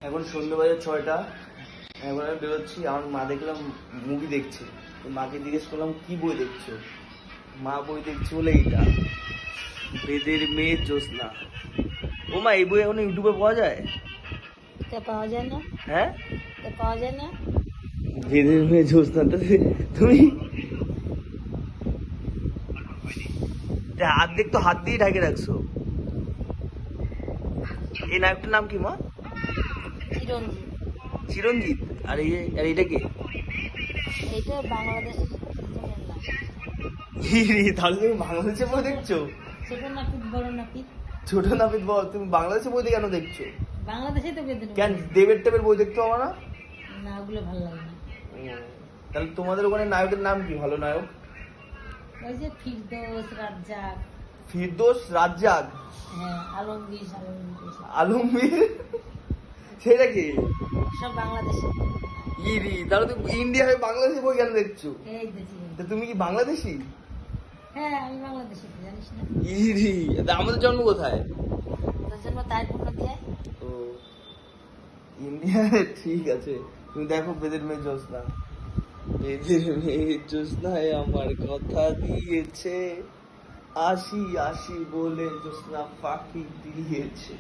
এখন সন্ধ্যে বাজে 6টা। এখন আমি বেরোচ্ছি, আমার মা দেখলাম মুভি দেখছে। মাকে জিজ্ঞেস করলাম কি বই দেখছো? মা বই দেখছে বলে এইটা, বেদের মেয়ে জ্যোৎস্না। ও মা, এই বই এখন ইউটিউবে পাওয়া যায়? পাওয়া যায় না। হ্যাঁ, পাওয়া যায় না। বেদের মেয়ে জ্যোৎস্না। তুমি হাত দেখতো, হাত দিয়ে ঢাকে রাখছো। এই নায়কটার নাম কি মা? চিরঞ্জিত। চিরঞ্জিত। আর এইটা কে? এইটা বাংলাদেশ। তাহলে তুমি বাংলাদেশের বই দেখছো? ছোট নাপিত বড় নাপিত। ছোট নাপিত বল, তুমি বাংলাদেশের বই কেন দেখছো? বাংলাদেশে তো বেদের কেন দেবের টেবের বই দেখতে হবে না? না, ওগুলো ভালো লাগে না। তাহলে তোমাদের ওখানে নায়কের নাম কি, ভালো নায়ক? ওই যে ফিরদৌস, রাজ্জাক। ফিরদৌস, রাজ্জাক। হ্যাঁ, আলমগীর। আলমগীর সেটা কি? সব বাংলাদেশে। তাহলে তুমি ইন্ডিয়া হয়ে বাংলাদেশি বই কেন দেখছো? এই দেখি। তা তুমি কি বাংলাদেশি? হ্যাঁ, আমি বাংলাদেশে, জানিস না? তা আমাদের জন্ম কোথায়? তোর জন্য তাই পূর্ণ দিয়ে। ও, ইন্ডিয়া। ঠিক আছে, তুমি দেখো বেদের মেয়ে জ্যোৎস্না। বেদের মেয়ে জ্যোৎস্নায় আমার কথা দিয়েছে, আসি আসি বলে জ্যোৎস্না ফাঁকি দিয়েছে।